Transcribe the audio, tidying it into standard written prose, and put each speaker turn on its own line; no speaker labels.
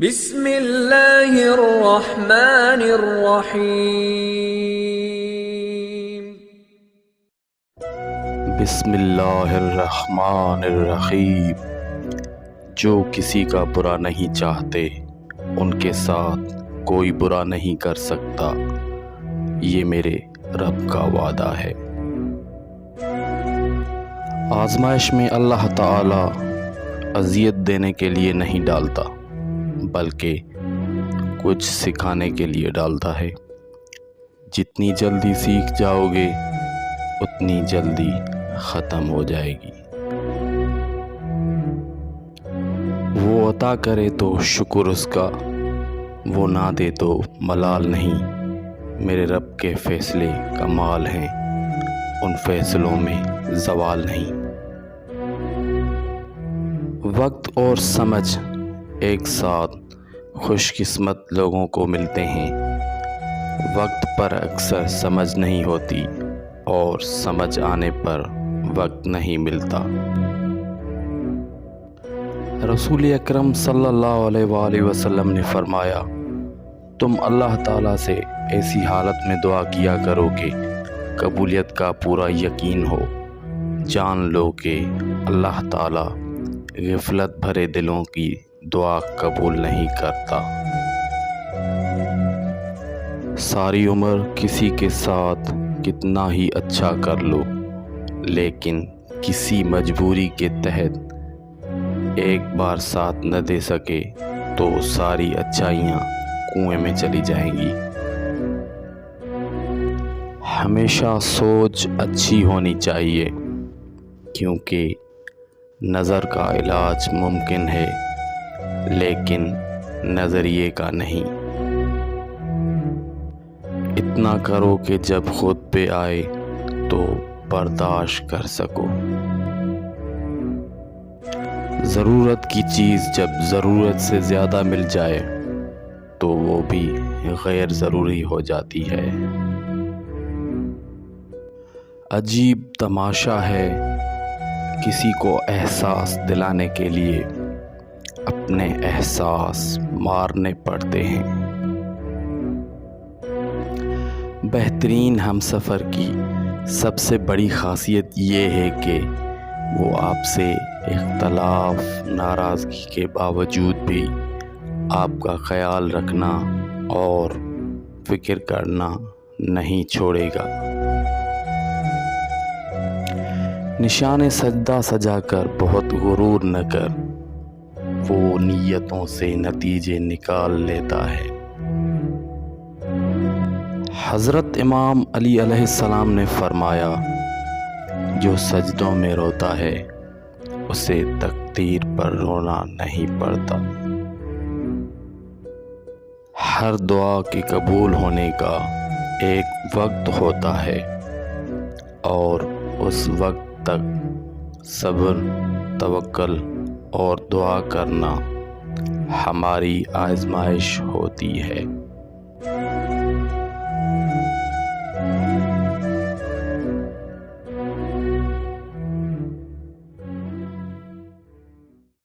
بسم اللہ الرحمن الرحیم۔
بسم اللہ الرحمن الرحیم۔ جو کسی کا برا نہیں چاہتے ان کے ساتھ کوئی برا نہیں کر سکتا، یہ میرے رب کا وعدہ ہے۔ آزمائش میں اللہ تعالی اذیت دینے کے لیے نہیں ڈالتا، بلکہ کچھ سکھانے کے لیے ڈالتا ہے۔ جتنی جلدی سیکھ جاؤ گے اتنی جلدی ختم ہو جائے گی۔ وہ عطا کرے تو شکر اس کا، وہ نہ دے تو ملال نہیں۔ میرے رب کے فیصلے کمال ہیں، ان فیصلوں میں زوال نہیں۔ وقت اور سمجھ ایک ساتھ خوش قسمت لوگوں کو ملتے ہیں۔ وقت پر اکثر سمجھ نہیں ہوتی اور سمجھ آنے پر وقت نہیں ملتا۔ رسول اکرم صلی اللہ علیہ وآلہ وسلم نے فرمایا، تم اللہ تعالیٰ سے ایسی حالت میں دعا کیا کرو کہ قبولیت کا پورا یقین ہو۔ جان لو کہ اللہ تعالیٰ غفلت بھرے دلوں کی دعا قبول نہیں کرتا۔ ساری عمر کسی کے ساتھ کتنا ہی اچھا کر لو، لیکن کسی مجبوری کے تحت ایک بار ساتھ نہ دے سکے تو ساری اچھائیاں کنویں میں چلی جائیں گی۔ ہمیشہ سوچ اچھی ہونی چاہیے، کیونکہ نظر کا علاج ممکن ہے لیکن نظریے کا نہیں۔ اتنا کرو کہ جب خود پہ آئے تو برداشت کر سکو۔ ضرورت کی چیز جب ضرورت سے زیادہ مل جائے تو وہ بھی غیر ضروری ہو جاتی ہے۔ عجیب تماشا ہے، کسی کو احساس دلانے کے لیے اپنے احساس مارنے پڑتے ہیں۔ بہترین ہمسفر کی سب سے بڑی خاصیت یہ ہے کہ وہ آپ سے اختلاف ناراضگی کے باوجود بھی آپ کا خیال رکھنا اور فکر کرنا نہیں چھوڑے گا۔ نشان سجدہ سجا کر بہت غرور نہ کر، وہ نیتوں سے نتیجے نکال لیتا ہے۔ حضرت امام علی علیہ السلام نے فرمایا، جو سجدوں میں روتا ہے اسے تقدیر پر رونا نہیں پڑتا۔ ہر دعا کے قبول ہونے کا ایک وقت ہوتا ہے اور اس وقت تک صبر، توکل اور دعا کرنا ہماری آزمائش ہوتی ہے۔